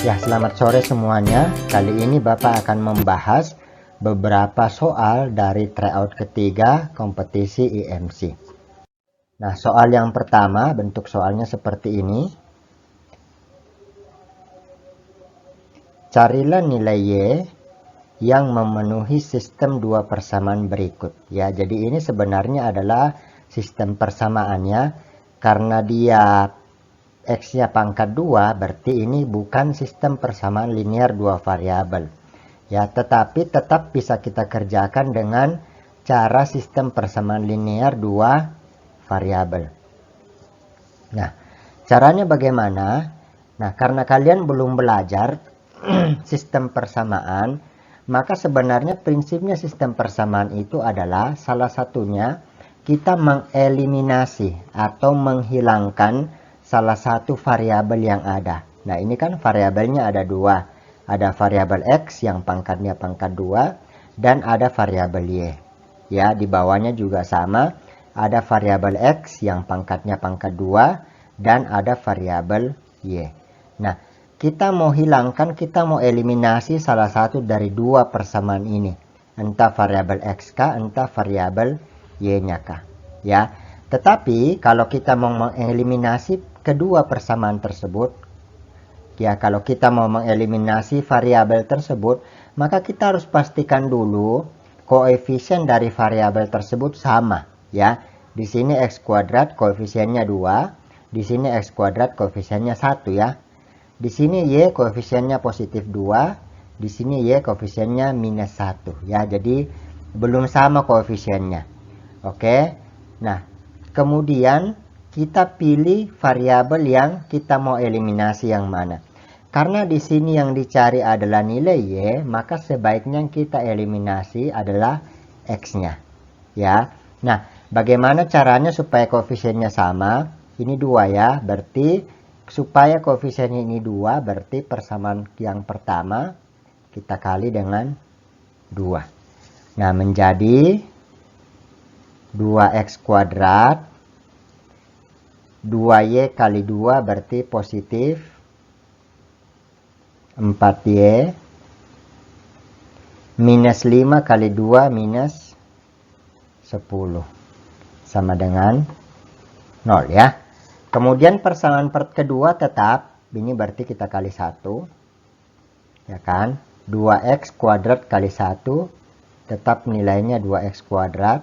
Ya, selamat sore semuanya. Kali ini Bapak akan membahas beberapa soal dari tryout ketiga kompetisi IMC. Nah, soal yang pertama, bentuk soalnya seperti ini. Carilah nilai Y yang memenuhi sistem dua persamaan berikut. Ya, jadi ini sebenarnya adalah sistem persamaannya. Karena dia X-nya pangkat 2, berarti ini bukan sistem persamaan linear dua variabel. Ya, tetapi tetap bisa kita kerjakan dengan cara sistem persamaan linear dua variabel. Nah, caranya bagaimana? Nah, karena kalian belum belajar sistem persamaan, maka sebenarnya prinsipnya sistem persamaan itu adalah salah satunya kita mengeliminasi atau menghilangkan salah satu variabel yang ada. Nah, ini kan variabelnya ada dua. Ada variabel X yang pangkatnya pangkat 2 dan ada variabel Y. Ya, di bawahnya juga sama. Ada variabel X yang pangkatnya pangkat 2 dan ada variabel Y. Nah, kita mau hilangkan, kita mau eliminasi salah satu dari dua persamaan ini. Entah variabel X kah, entah variabel Y-nya kah. Ya, tetapi kalau kita mau mengeliminasi kedua persamaan tersebut, ya kalau kita mau mengeliminasi variabel tersebut, maka kita harus pastikan dulu koefisien dari variabel tersebut sama, ya. Di sini X kuadrat koefisiennya 2, di sini X kuadrat koefisiennya 1, ya. Di sini Y koefisiennya positif 2, di sini Y koefisiennya minus 1, ya. Jadi belum sama koefisiennya. Oke. Nah, kemudian kita pilih variabel yang kita mau eliminasi yang mana. Karena di sini yang dicari adalah nilai Y, maka sebaiknya yang kita eliminasi adalah X-nya. Ya. Nah, bagaimana caranya supaya koefisiennya sama? Ini 2, ya. Berarti supaya koefisiennya ini 2, berarti persamaan yang pertama kita kali dengan 2. Nah, menjadi 2x kuadrat 2y kali 2 berarti positif 4y minus 5 kali 2 minus 10 sama dengan 0, ya. Kemudian persamaan kedua tetap, ini berarti kita kali 1, ya kan. 2x kuadrat kali 1 tetap nilainya 2x kuadrat.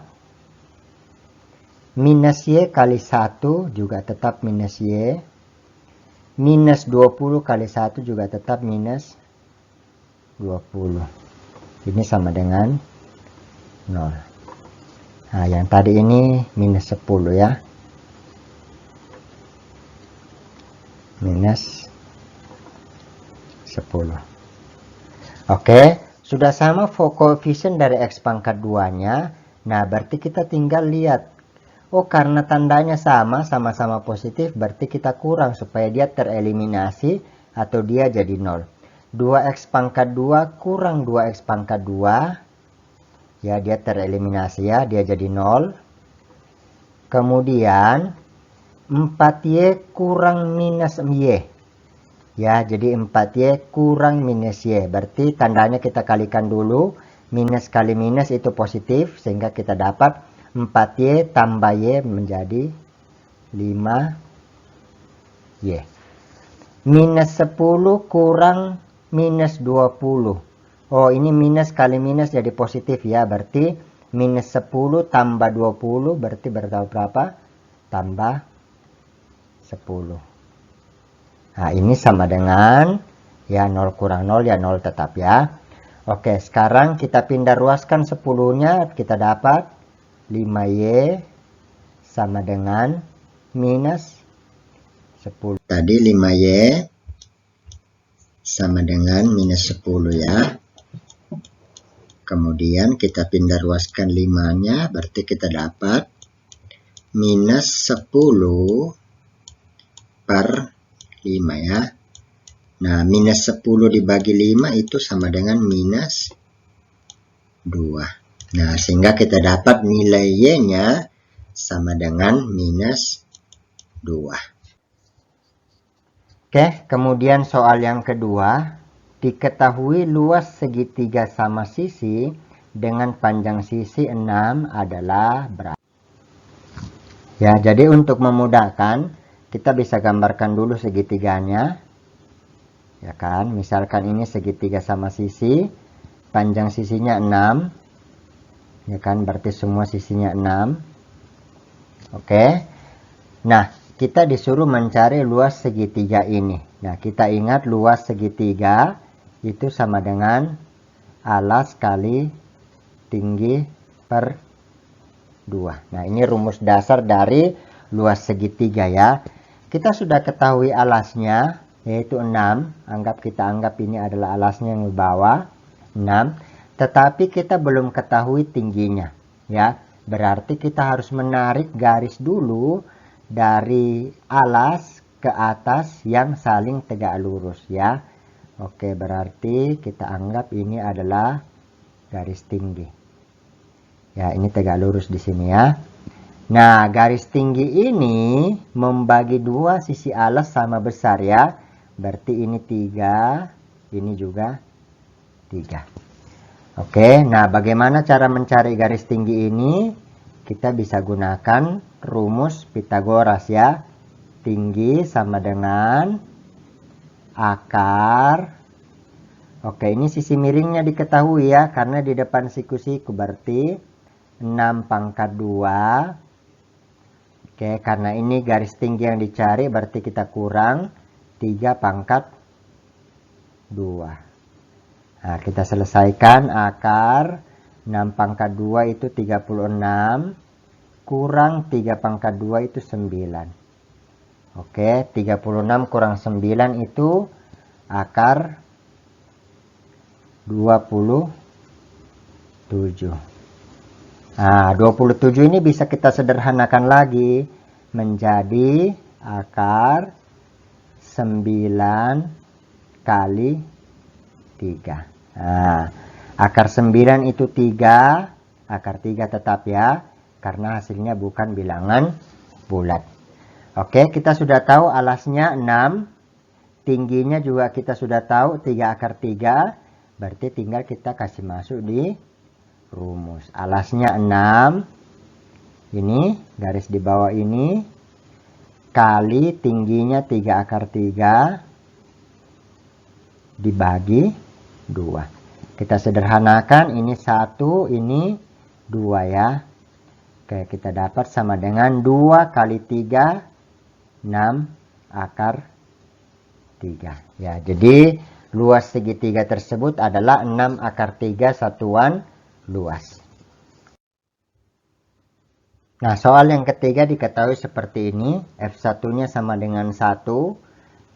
Minus Y kali 1 juga tetap minus Y. Minus 20 kali 1 juga tetap minus 20. Ini sama dengan 0. Nah, yang tadi ini minus 10, ya. Minus 10. Oke, sudah sama koefisien dari X pangkat 2-nya. Nah, berarti kita tinggal lihat. Oh, karena tandanya sama-sama positif, berarti kita kurang supaya dia tereliminasi atau dia jadi 0. 2x pangkat 2 kurang 2x pangkat 2. Ya, dia tereliminasi, ya, dia jadi 0. Kemudian 4y kurang minus y. Ya, jadi 4y kurang minus y. Berarti tandanya kita kalikan dulu. Minus kali minus itu positif, sehingga kita dapat 4y tambah y menjadi 5y. Minus 10 kurang minus 20. Oh, ini minus kali minus jadi positif, ya. Berarti minus 10 tambah 20 berarti berapa? Tambah 10. Nah, ini sama dengan, ya, 0 kurang 0, ya 0 tetap, ya. Oke, sekarang kita pindah ruaskan 10-nya, kita dapat 5y sama dengan minus 10. Tadi 5y sama dengan minus 10, ya. Kemudian kita pindah ruaskan 5-nya, berarti kita dapat minus 10 per 5, ya. Nah, minus 10 dibagi 5 itu sama dengan minus 2. Nah, sehingga kita dapat nilai Y-nya sama dengan minus 2. Oke, kemudian soal yang kedua, diketahui luas segitiga sama sisi dengan panjang sisi 6 adalah berapa? Ya, jadi untuk memudahkan, kita bisa gambarkan dulu segitiganya. Ya kan, misalkan ini segitiga sama sisi, panjang sisinya 6. Ya kan, berarti semua sisinya 6. Oke. Nah, kita disuruh mencari luas segitiga ini. Nah, kita ingat luas segitiga itu sama dengan alas kali tinggi per 2. Nah, ini rumus dasar dari luas segitiga ya. Kita sudah ketahui alasnya, yaitu 6. Kita anggap ini adalah alasnya yang di bawah, 6. Tetapi kita belum ketahui tingginya. Ya, berarti kita harus menarik garis dulu dari alas ke atas yang saling tegak lurus ya. Oke, berarti kita anggap ini adalah garis tinggi. Ya, ini tegak lurus di sini ya. Nah, garis tinggi ini membagi dua sisi alas sama besar ya. Berarti ini 3, ini juga 3. Oke, nah bagaimana cara mencari garis tinggi ini? Kita bisa gunakan rumus Pitagoras ya. Tinggi sama dengan akar. Oke, ini sisi miringnya diketahui ya, karena di depan siku-siku berarti 6 pangkat 2. Oke, karena ini garis tinggi yang dicari berarti kita kurang 3 pangkat 2. Nah, kita selesaikan akar 6 pangkat 2 itu 36. Kurang 3 pangkat 2 itu 9. Oke, 36 kurang 9 itu akar 27. Nah, 27 ini bisa kita sederhanakan lagi menjadi akar 9 kali 3. Nah, akar 9 itu 3, akar 3 tetap ya, karena hasilnya bukan bilangan bulat. Oke, kita sudah tahu alasnya 6, tingginya juga kita sudah tahu 3 akar 3, berarti tinggal kita kasih masuk di rumus. Alasnya 6, ini garis di bawah ini, kali tingginya 3 akar 3, dibagi 2. Kita sederhanakan, ini 1, ini 2 ya. Oke, kita dapat sama dengan 2 kali 3, 6 akar 3. Ya, jadi luas segitiga tersebut adalah 6 akar 3 satuan luas. Nah, soal yang ketiga diketahui seperti ini. F1-nya sama dengan 1.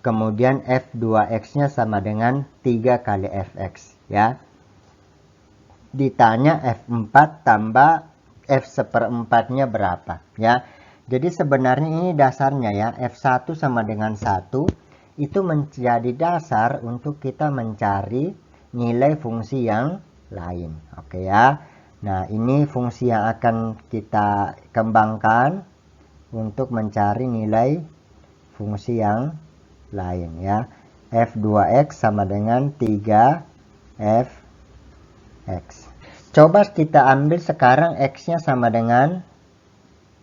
Kemudian F2X-nya sama dengan 3 kali Fx ya. Ditanya F4 tambah F1/4-nya berapa ya. Jadi sebenarnya ini dasarnya ya. F1 sama dengan 1 itu menjadi dasar untuk kita mencari nilai fungsi yang lain. Oke ya. Nah, ini fungsi yang akan kita kembangkan untuk mencari nilai fungsi yang lain ya. F2x sama dengan 3fx. Coba kita ambil sekarang x-nya sama dengan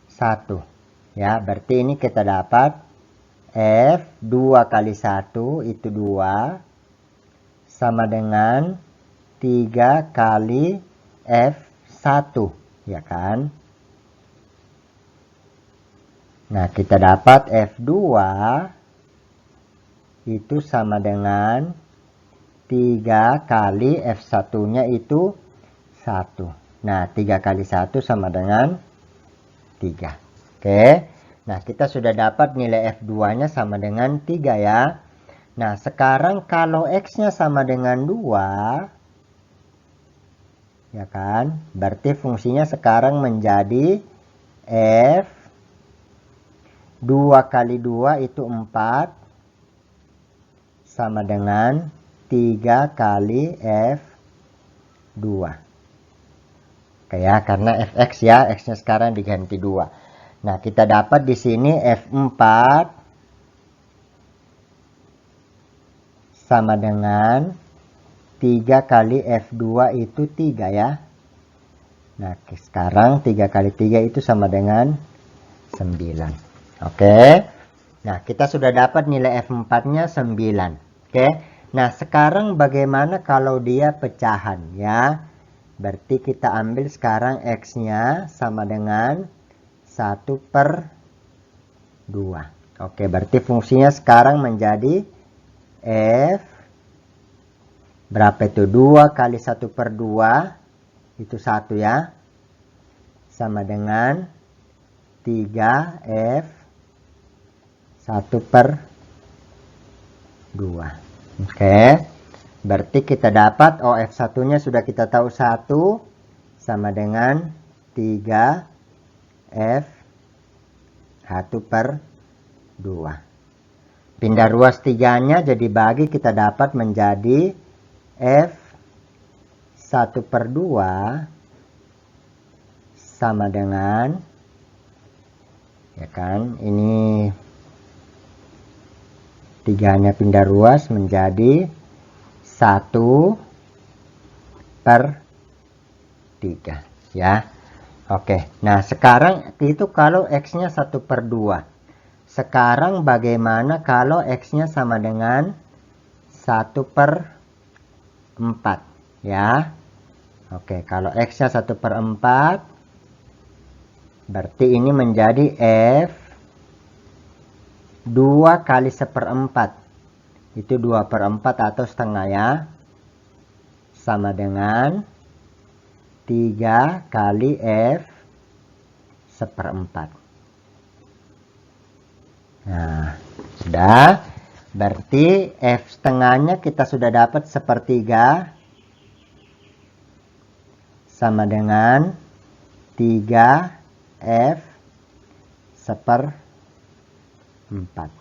1 ya. Berarti ini kita dapat f 2 kali 1 itu 2 sama dengan 3 kali f1 ya kan. Nah, kita dapat f2 itu sama dengan 3 kali F1-nya itu 1. Nah, 3 kali 1 sama dengan 3. Oke. Nah, kita sudah dapat nilai F2-nya sama dengan 3 ya. Nah, sekarang kalau X-nya sama dengan 2, ya kan? Berarti fungsinya sekarang menjadi F 2 kali 2 itu 4 sama dengan 3 kali F2. Oke ya, karena Fx ya, X-nya sekarang diganti 2. Nah, kita dapat di sini F4 sama dengan 3 kali F2 itu 3 ya. Nah, sekarang 3 kali 3 itu sama dengan 9. Oke. Nah, kita sudah dapat nilai F4-nya 9. Oke. Nah, sekarang bagaimana kalau dia pecahan ya? Berarti kita ambil sekarang X-nya sama dengan 1/2. Oke, berarti fungsinya sekarang menjadi F. Berapa itu? 2 kali 1/2. Itu 1 ya. Sama dengan 3F 1/2. Oke. Berarti kita dapat F1-nya sudah kita tahu 1 sama dengan 3F 1/2. Pindah ruas 3-nya jadi bagi kita dapat menjadi F 1/2 sama dengan, ya kan, ini 3-nya pindah ruas menjadi 1/3 ya. Oke, nah sekarang itu kalau X-nya 1/2. Sekarang bagaimana kalau X-nya sama dengan 1/4 ya. Oke, kalau X-nya 1/4 berarti ini menjadi F 2 kali 1/4. Itu 2/4 atau setengah ya. Sama dengan 3 kali F 1/4. Nah, sudah. Berarti F setengahnya kita sudah dapat 1/3 sama dengan 3F 1/4.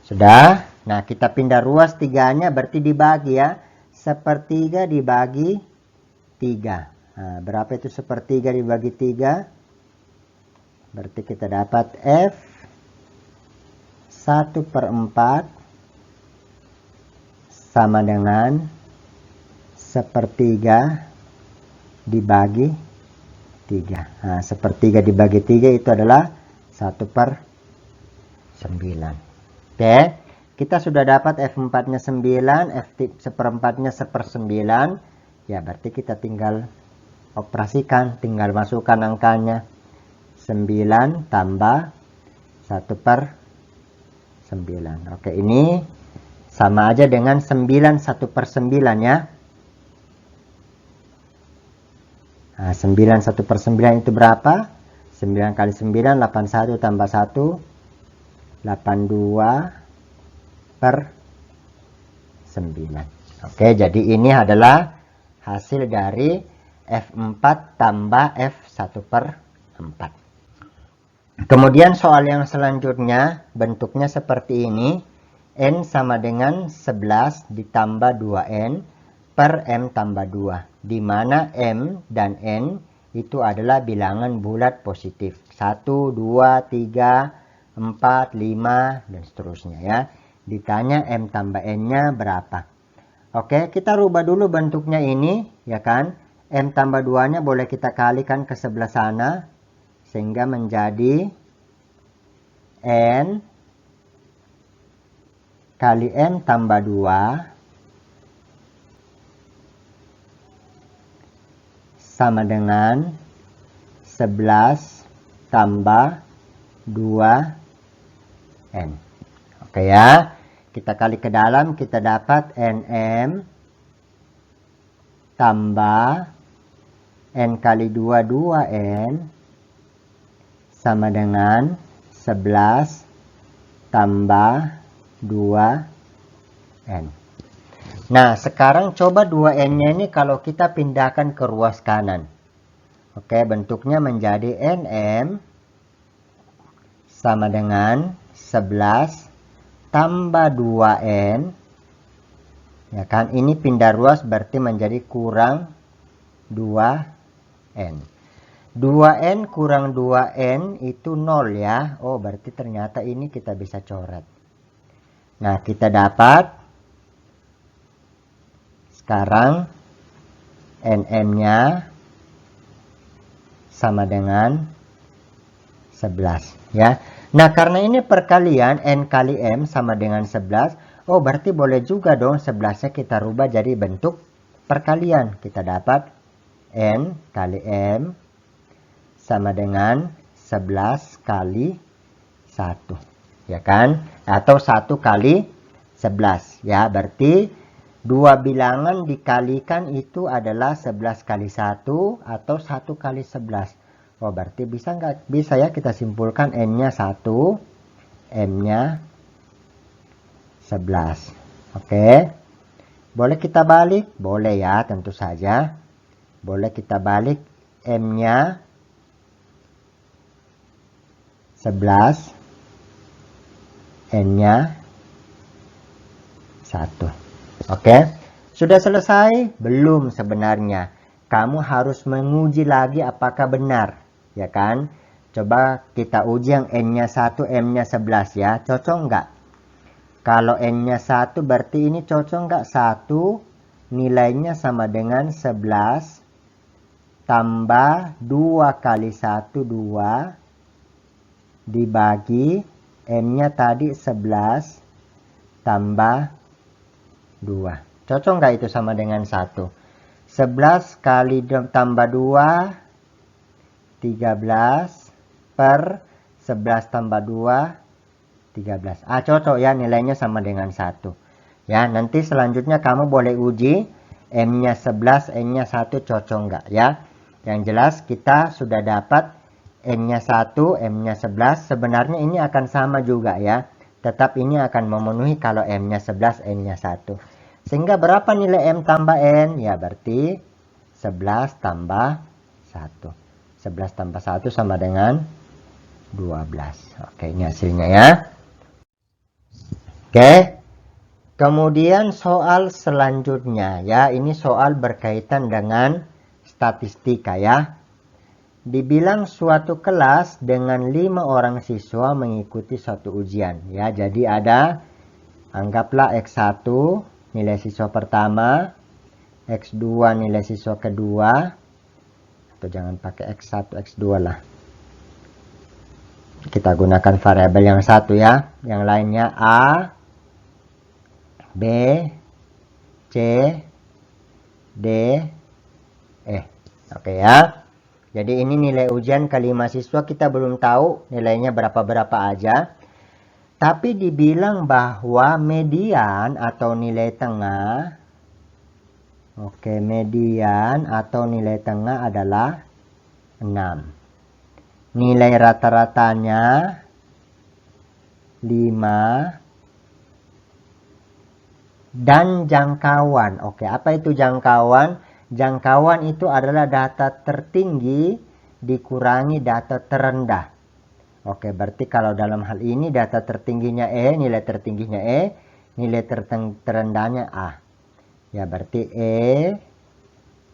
Sudah. Nah, kita pindah ruas 3-nya berarti dibagi ya. 1/3 dibagi 3. Nah, berapa itu 1/3 dibagi 3? Berarti kita dapat F 1/4 sama dengan 1/3 dibagi 3. Nah, 1/3 dibagi 3 itu adalah 1/9. Oke, kita sudah dapat F4-nya 9, F1/4-nya 1/9. Ya, berarti kita tinggal operasikan, tinggal masukkan angkanya. 9 tambah 1/9. Oke, ini sama aja dengan 9 1/9 ya. Nah, 9 1/9 itu berapa? 9 kali 9, 81 tambah 1, 82/9. Oke, jadi ini adalah hasil dari F4 tambah F1/4. Kemudian soal yang selanjutnya bentuknya seperti ini. N sama dengan 11 ditambah 2N per M tambah 2. Di mana M dan N itu adalah bilangan bulat positif. 1, 2, 3, 4, 5, dan seterusnya ya. Ditanya M tambah N-nya berapa. Oke, kita rubah dulu bentuknya ini, ya kan. M tambah 2-nya boleh kita kalikan ke sebelah sana. Sehingga menjadi N kali M tambah 2 sama dengan 11 tambah 2N. Oke ya, kita kali ke dalam, kita dapat NM tambah N kali 2 2N sama dengan 11 tambah 2N. Nah, sekarang coba 2N-nya ini kalau kita pindahkan ke ruas kanan. Oke, bentuknya menjadi NM sama dengan 11 tambah 2N. Ya kan, ini pindah ruas berarti menjadi kurang 2N. 2N kurang 2N itu 0 ya. Oh, berarti ternyata ini kita bisa coret. Nah, kita dapat sekarang NM-nya sama dengan 11 ya. Nah, karena ini perkalian N kali M sama dengan 11. Oh, berarti boleh juga dong 11-nya kita rubah jadi bentuk perkalian. Kita dapat N kali M sama dengan 11 kali 1. Ya kan? Atau 1 kali 11. Ya, berarti dua bilangan dikalikan itu adalah 11 kali 1 atau 1 kali 11. Oh, berarti bisa nggak? Bisa ya, kita simpulkan N-nya 1, M-nya 11. Oke. Boleh kita balik? Boleh ya, tentu saja. Boleh kita balik M-nya 11, N-nya 1. Oke. Sudah selesai? Belum sebenarnya. Kamu harus menguji lagi apakah benar. Ya kan? Coba kita uji yang N-nya 1, M-nya 11 ya. Cocok nggak? Kalau N-nya 1 berarti ini cocok nggak? 1 nilainya sama dengan 11 tambah 2 kali 1, 2 dibagi M-nya tadi 11 tambah 2. Cocok nggak itu sama dengan 1? 11 kali tambah 2, 13 per 11 tambah 2, 13. Cocok ya, nilainya sama dengan 1. Ya, nanti selanjutnya kamu boleh uji M-nya 11, N-nya 1 cocok nggak ya. Yang jelas kita sudah dapat N-nya 1, M-nya 11. Sebenarnya ini akan sama juga ya. Tetap ini akan memenuhi kalau M-nya 11, N-nya 1. Sehingga berapa nilai M tambah N? Ya, berarti 11 tambah 1. 11 tambah 1 sama dengan 12. Oke, ini hasilnya ya. Oke. Kemudian soal selanjutnya ya, ini soal berkaitan dengan statistika ya. Dibilang suatu kelas dengan 5 orang siswa mengikuti suatu ujian ya. Jadi ada, anggaplah X1 nilai siswa pertama, X2 nilai siswa kedua, atau jangan pakai X1, X2 lah. Kita gunakan variabel yang satu ya. Yang lainnya A, B, C, D, E. Oke ya. Jadi ini nilai ujian kelima siswa, kita belum tahu nilainya berapa-berapa aja. Tapi dibilang bahwa median atau nilai tengah, oke, median atau nilai tengah adalah 6. Nilai rata-ratanya 5. Dan jangkauan. Oke, apa itu jangkauan? Jangkauan itu adalah data tertinggi dikurangi data terendah. Oke, berarti kalau dalam hal ini data tertingginya E, nilai tertingginya E, nilai terendahnya A. Ya, berarti E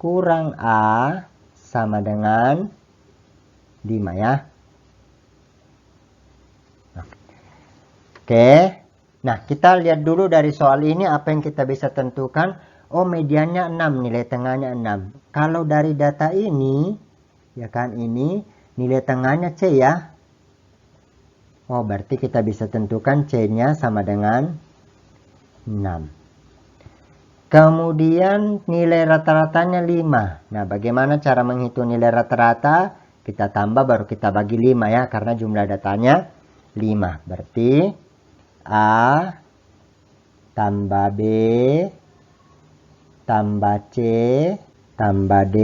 kurang A sama dengan 5 ya. Oke. Nah, kita lihat dulu dari soal ini apa yang kita bisa tentukan. Oh, mediannya 6, nilai tengahnya 6. Kalau dari data ini, ya kan, ini nilai tengahnya C ya. Oh, berarti kita bisa tentukan C-nya sama dengan 6. Kemudian nilai rata-ratanya 5. Nah, bagaimana cara menghitung nilai rata-rata? Kita tambah baru kita bagi 5 ya, karena jumlah datanya 5. Berarti A tambah B tambah C tambah D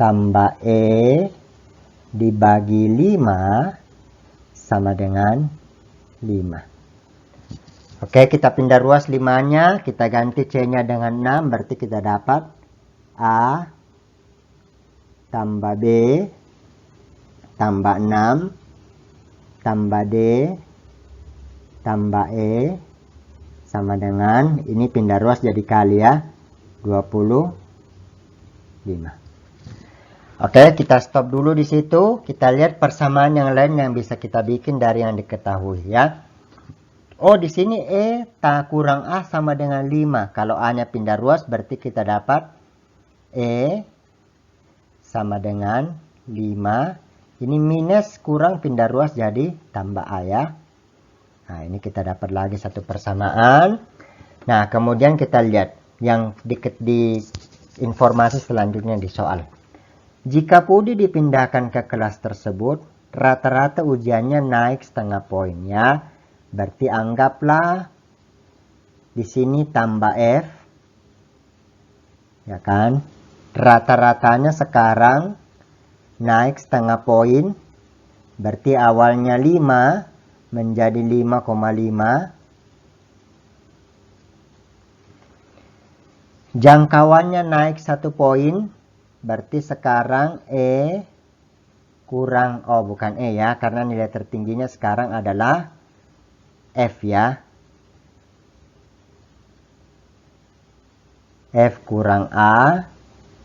tambah E dibagi 5 sama dengan 5. Oke, kita pindah ruas 5-nya, kita ganti C-nya dengan 6, berarti kita dapat A tambah B tambah 6 tambah D tambah E sama dengan, ini pindah ruas jadi kali ya, 25. Oke, kita stop dulu di situ. Kita lihat persamaan yang lain yang bisa kita bikin dari yang diketahui ya. Oh, di sini E kurang A sama dengan 5. Kalau A-nya pindah ruas berarti kita dapat E sama dengan 5. Ini minus kurang pindah ruas jadi tambah A ya. Nah, ini kita dapat lagi satu persamaan. Nah, kemudian kita lihat yang di informasi selanjutnya di soal. Jika Budi dipindahkan ke kelas tersebut, rata-rata ujiannya naik setengah poin ya. Berarti anggaplah di sini tambah F. Ya kan? Rata-ratanya sekarang naik setengah poin. Berarti awalnya 5 menjadi 5,5. Jangkauannya naik 1 poin. Berarti sekarang E kurang, oh bukan E ya, karena nilai tertingginya sekarang adalah F ya. F kurang A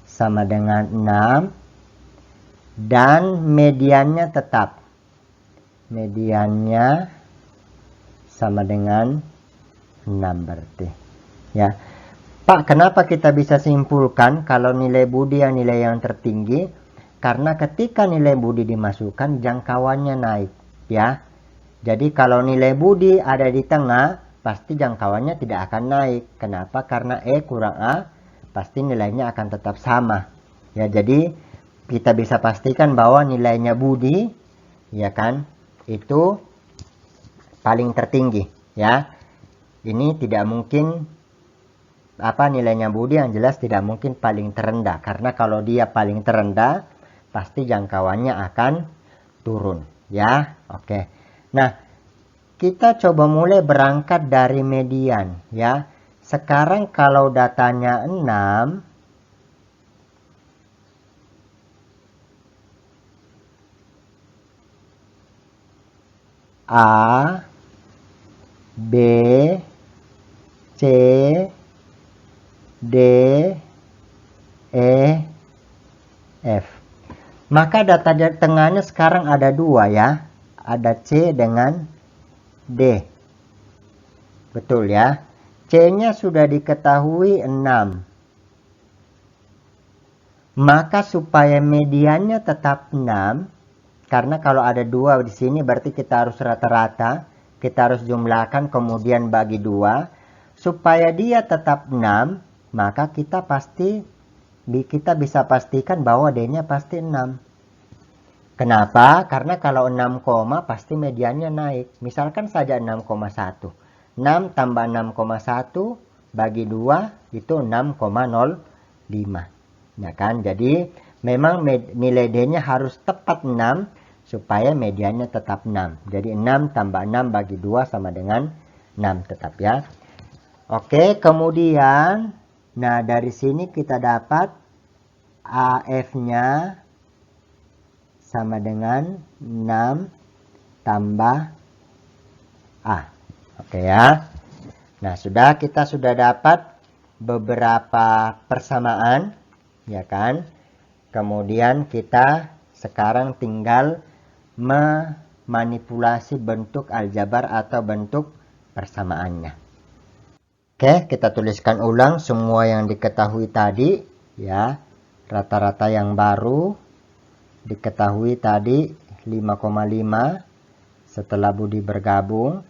sama dengan 6. Dan mediannya tetap. Mediannya sama dengan 6 berarti. Ya. Pak, kenapa kita bisa simpulkan kalau nilai Budi yang nilai yang tertinggi? Karena ketika nilai Budi dimasukkan, jangkauannya naik. Ya. Jadi kalau nilai Budi ada di tengah, pasti jangkauannya tidak akan naik. Kenapa? Karena E kurang A, pasti nilainya akan tetap sama. Ya, jadi kita bisa pastikan bahwa nilainya Budi, ya kan, itu paling tertinggi. Ya, ini tidak mungkin nilainya Budi yang jelas tidak mungkin paling terendah. Karena kalau dia paling terendah, pasti jangkauannya akan turun. Ya, oke. Nah, kita coba mulai berangkat dari median ya. Sekarang kalau datanya 6, A, B, C, D, E, F. Maka data tengahnya sekarang ada 2 ya. Ada C dengan D. Betul ya. C-nya sudah diketahui 6. Maka supaya mediannya tetap 6, karena kalau ada 2 di sini berarti kita harus rata-rata, kita harus jumlahkan kemudian bagi 2. Supaya dia tetap 6, maka kita bisa pastikan bahwa D-nya pasti 6. Kenapa? Karena kalau 6, pasti mediannya naik. Misalkan saja 6,1. 6 tambah 6,1 bagi 2 itu 6,05. Ya kan? Jadi memang nilai D-nya harus tepat 6 supaya mediannya tetap 6. Jadi 6 tambah 6 bagi 2 sama dengan 6 tetap ya. Oke, kemudian nah dari sini kita dapat AF-nya sama dengan 6 tambah A. Oke ya. Nah, kita sudah dapat beberapa persamaan, ya kan? Kemudian kita sekarang tinggal memanipulasi bentuk aljabar atau bentuk persamaannya. Oke, kita tuliskan ulang semua yang diketahui tadi, ya. Rata-rata yang baru diketahui tadi 5,5 setelah Budi bergabung.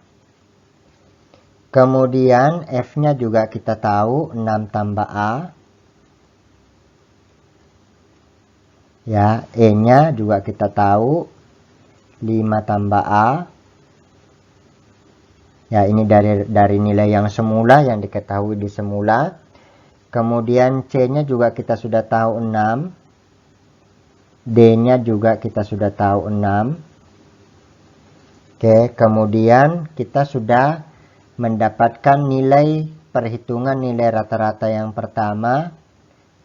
Kemudian F-nya juga kita tahu 6 tambah A. Ya, E-nya juga kita tahu 5 tambah A. Ya, ini dari nilai yang semula yang diketahui di semula. Kemudian C-nya juga kita sudah tahu 6. D-nya juga kita sudah tahu 6. Oke, kemudian kita sudah mendapatkan nilai perhitungan nilai rata-rata yang pertama.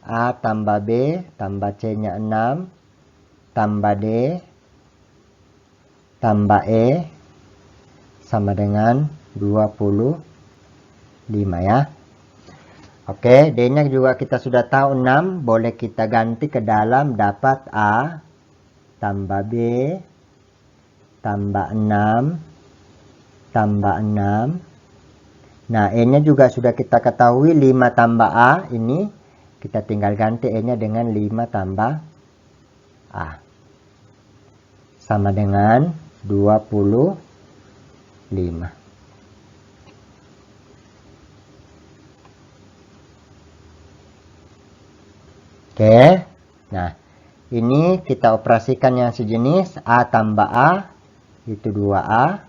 A tambah B tambah C-nya 6 tambah D tambah E sama dengan 25 ya. Oke, D-nya juga kita sudah tahu 6, boleh kita ganti ke dalam, dapat A tambah B tambah 6 tambah 6. Nah, E-nya juga sudah kita ketahui 5 tambah A, ini kita tinggal ganti E-nya dengan 5 tambah A. Sama dengan 25. Oke, nah ini kita operasikan yang sejenis. A tambah A itu 2A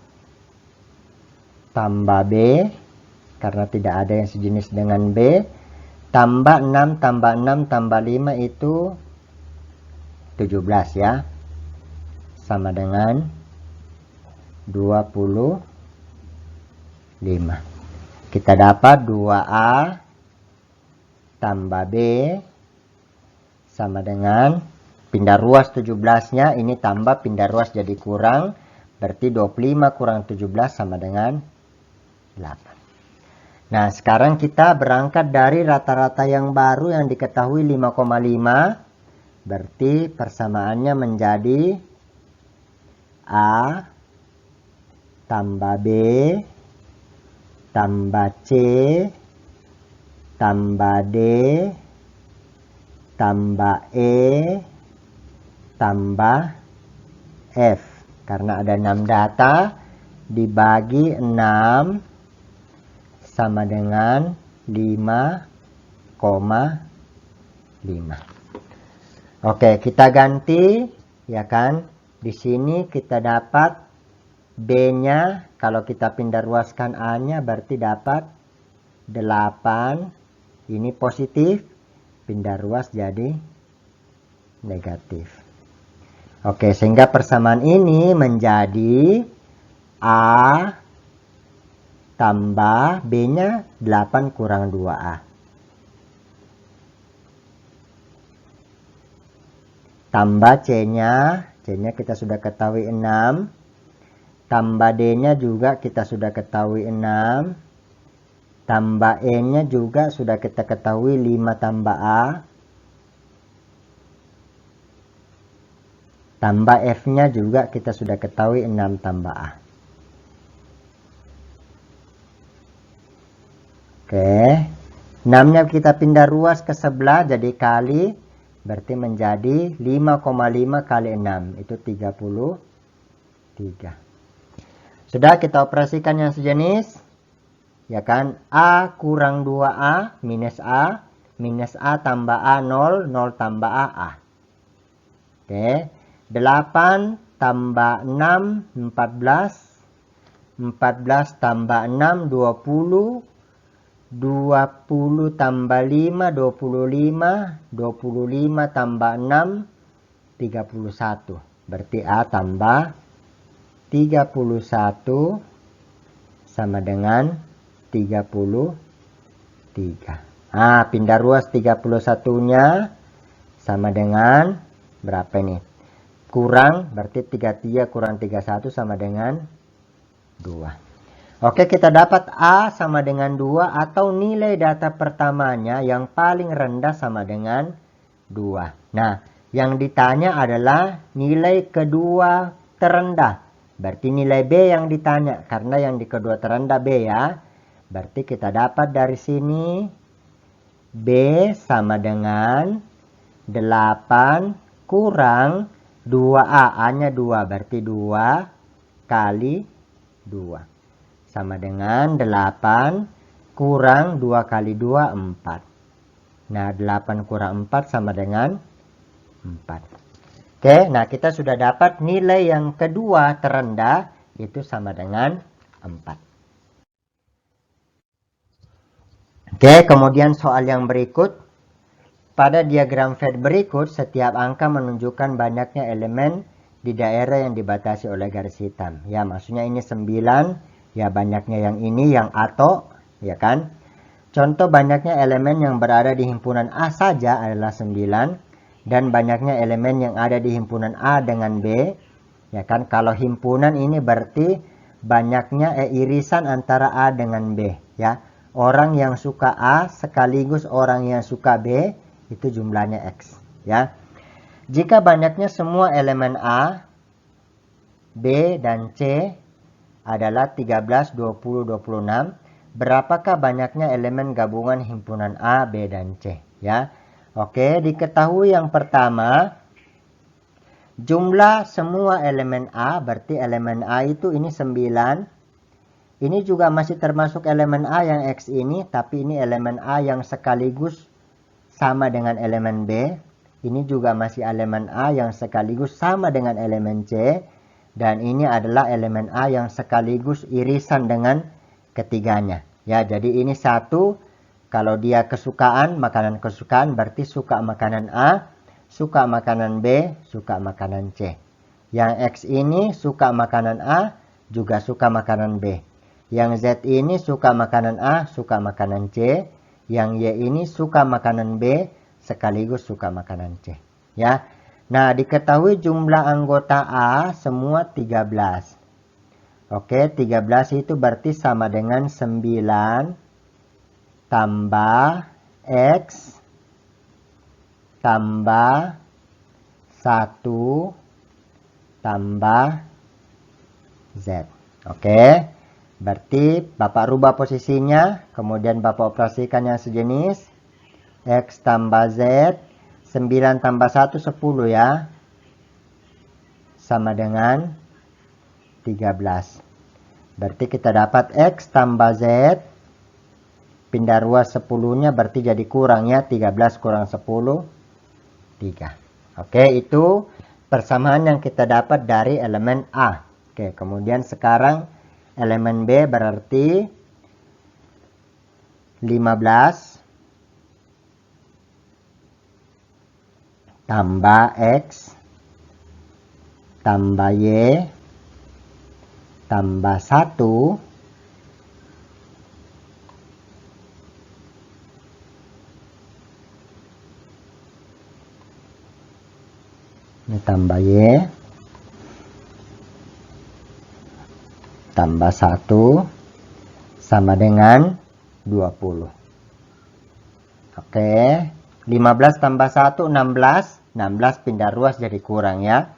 tambah B, karena tidak ada yang sejenis dengan B, tambah 6 tambah 6 tambah 5 itu 17 ya, sama dengan 25. Kita dapat 2A tambah B sama dengan pindah ruas 17-nya, ini tambah pindah ruas jadi kurang, berarti 25 kurang 17 sama dengan 8. Nah, sekarang kita berangkat dari rata-rata yang baru yang diketahui 5,5. Berarti persamaannya menjadi A tambah B tambah C tambah D tambah E tambah F. Karena ada 6 data, dibagi 6 sama dengan 5,5. Oke, kita ganti ya kan. Di sini kita dapat B-nya, kalau kita pindah ruaskan A-nya berarti dapat 8. Ini positif, pindah ruas jadi negatif. Oke, sehingga persamaan ini menjadi A tambah B-nya 8 kurang 2A. Tambah C-nya kita sudah ketahui 6. Tambah D-nya juga kita sudah ketahui 6. Tambah E-nya juga sudah kita ketahui 5 tambah A. Tambah F-nya juga kita sudah ketahui 6 tambah A. Oke. 6-nya kita pindah ruas ke sebelah jadi kali. Berarti menjadi 5,5 kali 6. Itu 33. Sudah kita operasikan yang sejenis. Ya kan, A kurang 2A minus A tambah A 0, 0 tambah A. Oke, 8 tambah 6 14, 14 tambah 6 20, 20 tambah 5 25, 25 tambah 6 31. Berarti A tambah 31 sama dengan 33. Nah, pindah ruas 31-nya sama dengan berapa nih? Kurang, berarti 33 kurang 31 sama dengan 2. Oke, kita dapat A sama dengan 2 atau nilai data pertamanya yang paling rendah sama dengan 2. Nah, yang ditanya adalah nilai kedua terendah. Berarti nilai B yang ditanya, karena yang di kedua terendah B ya. Berarti kita dapat dari sini B sama dengan 8 kurang 2A. A-nya 2, berarti 2 kali 2. Sama dengan 8 kurang 2 kali 2, 4. Nah, 8 kurang 4 sama dengan 4. Oke, nah kita sudah dapat nilai yang kedua terendah itu sama dengan 4. Oke, kemudian soal yang berikut. Pada diagram Venn berikut, setiap angka menunjukkan banyaknya elemen di daerah yang dibatasi oleh garis hitam. Ya, maksudnya ini 9, ya banyaknya yang ini, yang atau, ya kan. Contoh banyaknya elemen yang berada di himpunan A saja adalah 9. Dan banyaknya elemen yang ada di himpunan A dengan B. Ya kan, kalau himpunan ini berarti banyaknya irisan antara A dengan B. Ya. orang yang suka A sekaligus orang yang suka B, itu jumlahnya X. Ya. Jika banyaknya semua elemen A, B, dan C adalah 13, 20, 26, berapakah banyaknya elemen gabungan himpunan A, B, dan C? Ya. Oke, diketahui yang pertama, jumlah semua elemen A, berarti elemen A itu ini 9. Ini juga masih termasuk elemen A yang X ini, tapi ini elemen A yang sekaligus sama dengan elemen B. Ini juga masih elemen A yang sekaligus sama dengan elemen C. Dan ini adalah elemen A yang sekaligus irisan dengan ketiganya. Ya, jadi ini satu. Kalau dia kesukaan, makanan kesukaan, berarti suka makanan A, suka makanan B, suka makanan C. Yang X ini suka makanan A, juga suka makanan B. Yang Z ini suka makanan A, suka makanan C. Yang Y ini suka makanan B, sekaligus suka makanan C. Ya. Nah, diketahui jumlah anggota A semua 13. Oke, 13 itu berarti sama dengan 9 tambah X tambah 1 tambah Z. Oke, berarti Bapak rubah posisinya, kemudian Bapak operasikan yang sejenis. X tambah Z, 9 tambah 1, 10 ya. Sama dengan 13. Berarti kita dapat X tambah Z, pindah ruas 10-nya berarti jadi kurang ya. 13 kurang 10, 3. Oke, itu persamaan yang kita dapat dari elemen A. Oke, kemudian sekarang elemen B berarti 15 tambah X tambah Y tambah 1 ini tambah Y tambah 1 sama dengan 20. Oke, 15 tambah 1, 16. 16 pindah ruas jadi kurang ya.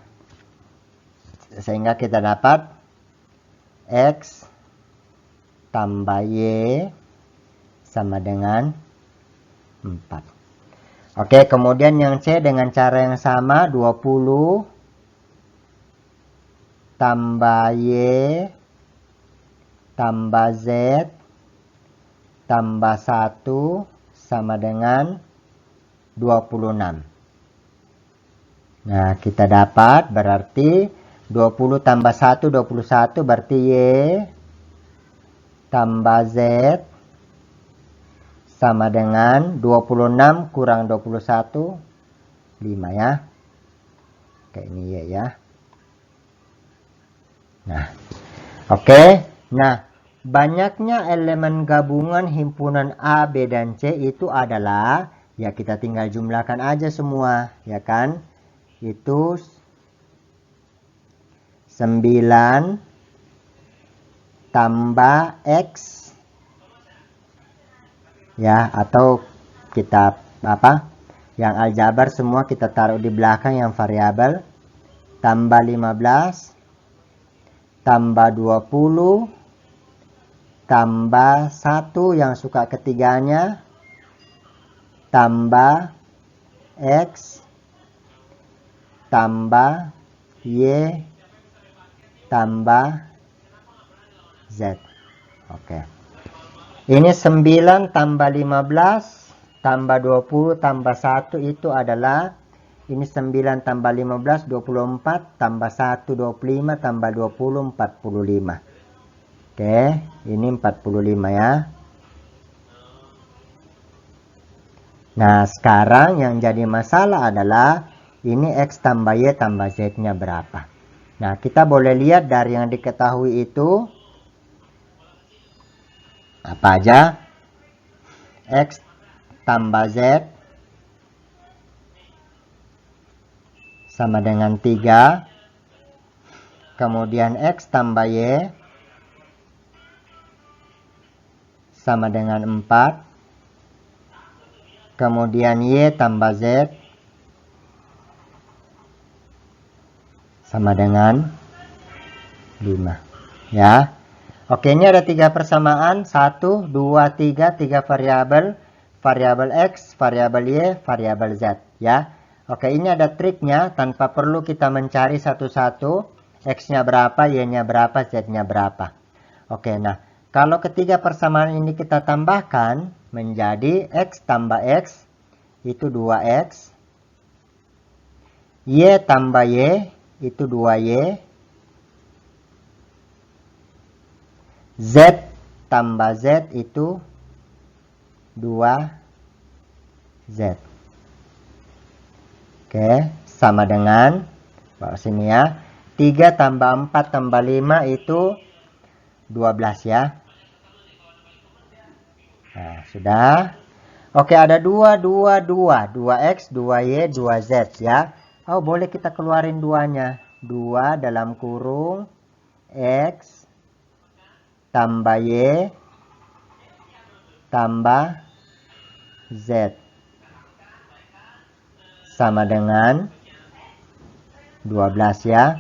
Sehingga kita dapat X tambah Y sama dengan 4. Oke, kemudian yang C dengan cara yang sama, 20 tambah Y tambah Z tambah 1 sama dengan 26. Nah, kita dapat berarti 20 tambah 1, 21, berarti Y tambah Z sama dengan 26 kurang 21, 5 ya. Oke, ini Y ya. Nah, oke. Nah, banyaknya elemen gabungan himpunan A, B, dan C itu adalah, ya kita tinggal jumlahkan aja semua, ya kan? Itu 9 tambah X, ya, atau kita apa? Yang aljabar semua kita taruh di belakang yang variabel, tambah 15 tambah 20 tambah 1 yang suka ketiganya tambah X tambah Y tambah Z. Oke. Ini 9 tambah 15 tambah 20 tambah 1 itu adalah, ini 9 tambah 15, 24 tambah 1, 25 tambah 20, 45. Oke, ini 45 ya. Nah, sekarang yang jadi masalah adalah ini X tambah Y tambah Z-nya berapa. Nah, kita boleh lihat dari yang diketahui itu apa aja. X tambah Z sama dengan 3. Kemudian X tambah Y sama dengan 4. Kemudian Y tambah Z sama dengan 5. Ya. Oke, ini ada 3 persamaan. 1, 2, 3. 3 variabel. Variabel X, variabel Y, variabel Z. Ya. Oke, ini ada triknya. Tanpa perlu kita mencari satu-satu. X-nya berapa, Y-nya berapa, Z-nya berapa. Oke, nah. Kalau ketiga persamaan ini kita tambahkan menjadi X tambah X. Itu 2X. Y tambah Y. Itu 2Y. Z tambah Z itu 2Z. Oke, sama dengan, bawa sini ya, 3 tambah 4 tambah 5 itu 12 ya. Nah, sudah. Oke, ada 2, 2, 2. 2X, 2Y, 2Z ya. Oh, boleh kita keluarin 2-nya. 2 dalam kurung X tambah Y tambah Z sama dengan 12 ya.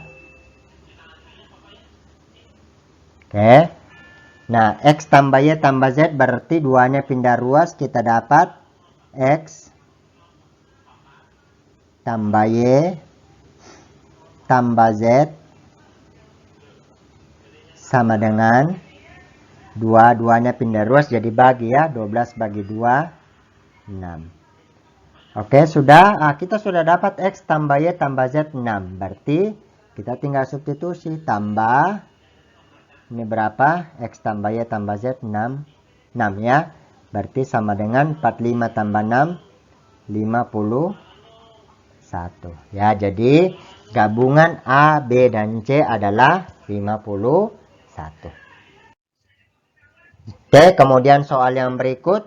Oke. Nah, X tambah Y tambah Z berarti 2-nya pindah ruas. Kita dapat X tambah Y tambah Z sama dengan 2, 2-nya pindah ruas jadi bagi ya, 12 bagi 2, 6. Oke, sudah. Kita sudah dapat X tambah Y tambah Z 6. Berarti kita tinggal substitusi. Tambah, ini berapa? X tambah Y tambah Z 6. 6 ya. Berarti sama dengan 45 tambah 6, 51. Ya, jadi gabungan A, B, dan C adalah 51. Oke, kemudian soal yang berikut.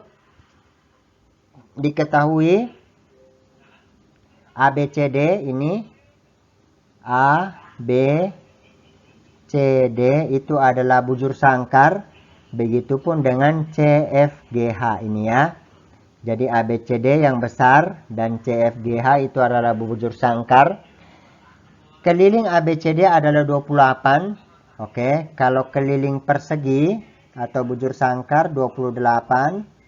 Diketahui A, B, C, D ini. A, B, C, D itu adalah bujur sangkar. Begitupun dengan C, F, G, H ini ya. Jadi A, B, C, D yang besar dan C, F, G, H itu adalah bujur sangkar. Keliling A, B, C, D adalah 28. Oke, kalau keliling persegi atau bujur sangkar 28.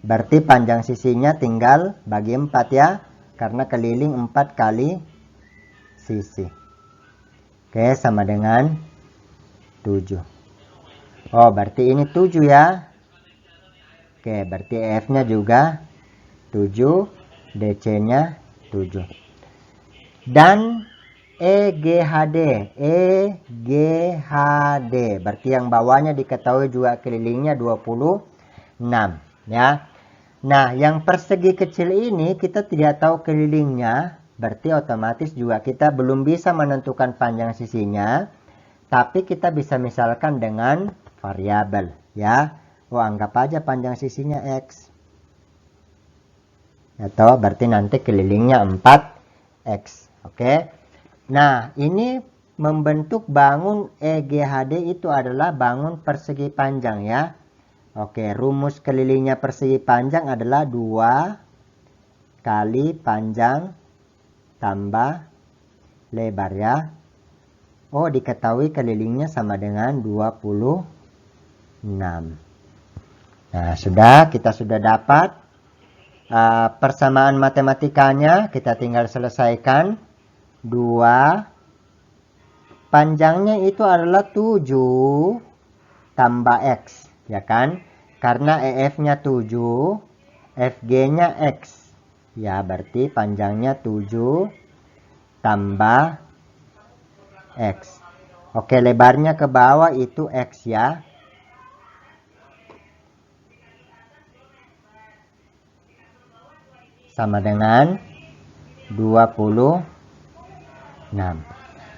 Berarti panjang sisinya tinggal bagi 4 ya. Karena keliling 4 kali sisi. Oke, sama dengan 7. Oh, berarti ini 7 ya. Oke, berarti F-nya juga 7. DC-nya 7. Dan EGHD. EGHD. Berarti yang bawahnya diketahui juga kelilingnya 26. Ya. Nah, yang persegi kecil ini kita tidak tahu kelilingnya. Berarti otomatis juga kita belum bisa menentukan panjang sisinya. Tapi kita bisa misalkan dengan variabel. Ya. Oh, anggap aja panjang sisinya X. Atau berarti nanti kelilingnya 4X. Oke. Nah, ini membentuk bangun EGHD itu adalah bangun persegi panjang ya. Oke, rumus kelilingnya persegi panjang adalah 2 kali panjang tambah lebar ya. Oh, diketahui kelilingnya sama dengan 26. Nah, kita sudah dapat persamaan matematikanya. Kita tinggal selesaikan. 2 panjangnya itu adalah 7 tambah X, ya kan? Karena EF-nya 7, FG-nya X. Ya, berarti panjangnya 7 tambah X. Oke, lebarnya ke bawah itu X ya. Sama dengan 26.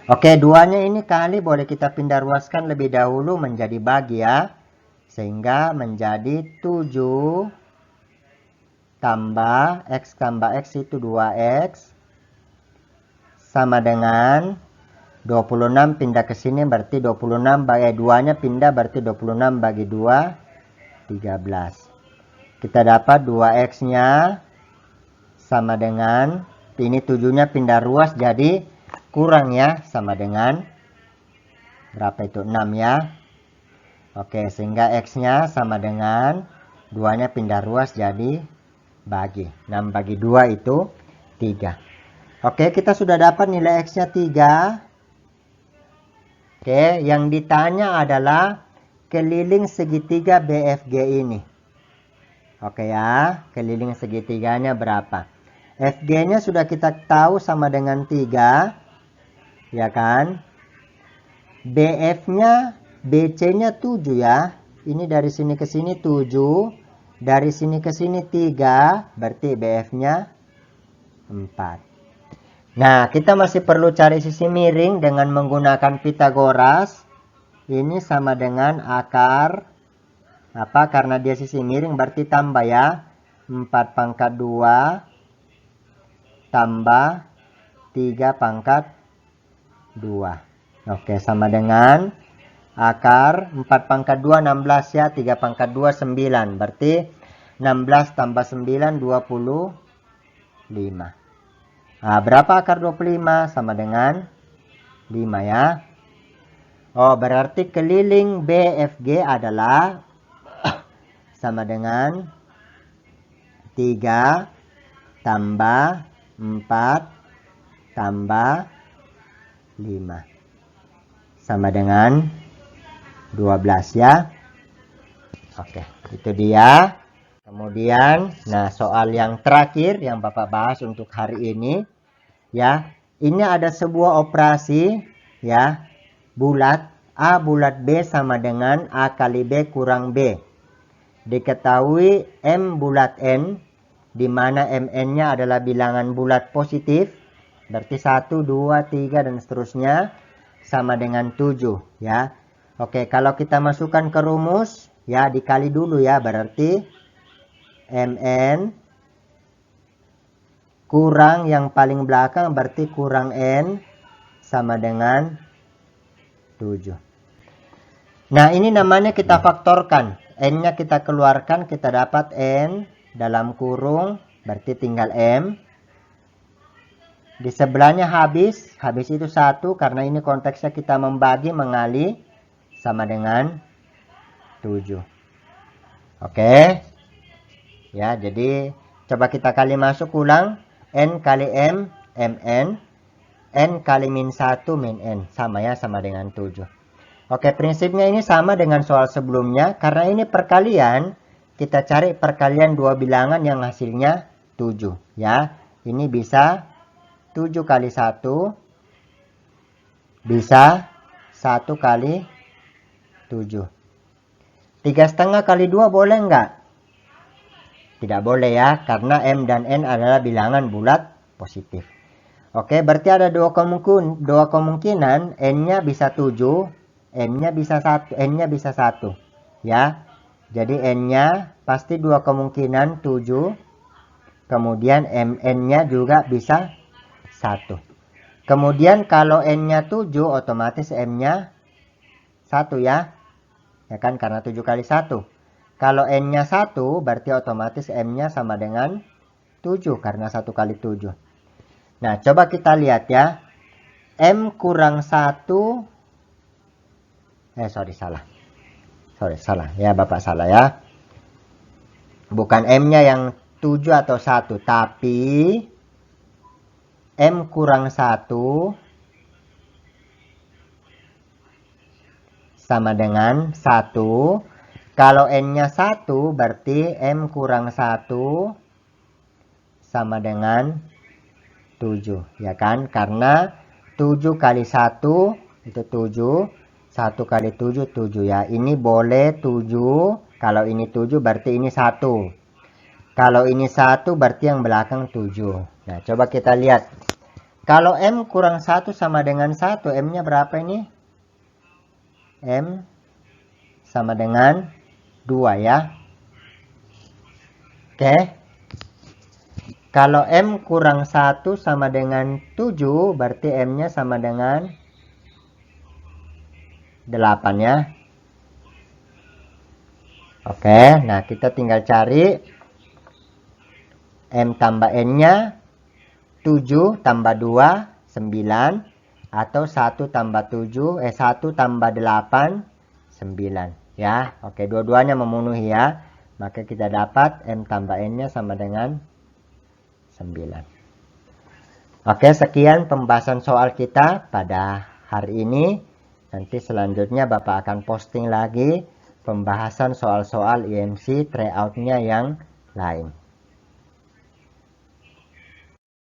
Oke, 2-nya ini kali boleh kita pindah ruaskan lebih dahulu menjadi bagi ya. Sehingga menjadi 7 tambah X itu 2X. Sama dengan 26 pindah ke sini berarti 26 bagi 2-nya pindah berarti 26 bagi 2, 13. Kita dapat 2x-nya sama dengan, ini 7-nya pindah ruas jadi kurang ya, sama dengan berapa itu? 6 ya. Oke, sehingga x-nya sama dengan 2-nya pindah ruas jadi bagi. 6 bagi 2 itu 3. Oke, kita sudah dapat nilai x-nya 3. Oke, yang ditanya adalah keliling segitiga BFG ini. Oke ya, keliling segitiganya berapa? FG-nya sudah kita tahu sama dengan 3. Ya kan? BF-nya, BC-nya 7 ya. Ini dari sini ke sini 7. Dari sini ke sini 3. Berarti BF-nya 4. Nah, kita masih perlu cari sisi miring dengan menggunakan Pitagoras. Ini sama dengan akar, apa? Karena dia sisi miring berarti tambah ya. 4 pangkat 2 tambah 3 pangkat 2. Oke, sama dengan akar 4 pangkat 2, 16 ya. 3 pangkat 2, 9. Berarti 16 tambah 9, 25. Nah, berapa akar 25? Sama dengan 5 ya. Oh, berarti keliling BFG adalah sama dengan 3 tambah 4 tambah 5. Sama dengan 12 ya. Oke, itu dia. Kemudian, nah soal yang terakhir yang Bapak bahas untuk hari ini, ya, ini ada sebuah operasi, ya, bulat A bulat B sama dengan A kali B kurang B. Diketahui M bulat N, di mana Mn-nya adalah bilangan bulat positif, berarti 1, 2, 3, dan seterusnya, sama dengan 7, ya. Oke, kalau kita masukkan ke rumus, ya, dikali dulu ya, berarti Mn kurang yang paling belakang berarti kurang N sama dengan 7. Nah, ini namanya kita faktorkan. N-nya kita keluarkan, kita dapat N dalam kurung, berarti tinggal M. Di sebelahnya habis itu 1, karena ini konteksnya kita membagi, mengali, sama dengan 7. Oke. Ya, jadi coba kita kali masuk ulang. N kali M, Mn. N kali min 1, min N. Sama ya, sama dengan 7. Oke, prinsipnya ini sama dengan soal sebelumnya. Karena ini perkalian, kita cari perkalian dua bilangan yang hasilnya 7. Ya, ini bisa 7 kali 1. Bisa 1 kali 7. 3,5 kali 2 boleh enggak? Tidak boleh ya, karena M dan N adalah bilangan bulat positif. Oke, berarti ada dua kemungkinan, N-nya bisa 7, M-nya bisa 1, N-nya bisa 1. Ya, jadi N-nya pasti dua kemungkinan 7, kemudian Mn-nya juga bisa 1. Kemudian kalau N-nya 7, otomatis M-nya 1 ya. Ya kan, karena 7 kali 1. Kalau N-nya 1, berarti otomatis M-nya sama dengan 7, karena 1 kali 7. Nah, coba kita lihat ya. M kurang 1, salah. Ya, Bapak salah ya. Bukan M-nya yang 7 atau 1, tapi M kurang 1 sama dengan 1. Kalau N-nya 1, berarti M kurang 1 sama dengan 7. Ya kan? Karena 7 kali 1 itu 7. 1 kali 7, 7 ya. Ini boleh 7. Kalau ini 7, berarti ini 1. Kalau ini 1, berarti yang belakang 7. Nah, coba kita lihat. Kalau M kurang 1 sama dengan 1, M-nya berapa ini? M sama dengan 2 ya. Oke. Kalau M kurang 1 sama dengan 7, berarti M-nya sama dengan 8 ya. Oke, nah kita tinggal cari M tambah N-nya 7 tambah 2, 9. Atau 1 tambah 7, 1 tambah 8, 9. Ya, oke, dua-duanya memenuhi ya. Maka kita dapat M tambah N-nya sama dengan 9. Oke, sekian pembahasan soal kita pada hari ini. Nanti selanjutnya Bapak akan posting lagi pembahasan soal-soal IMC tryout-nya yang lain.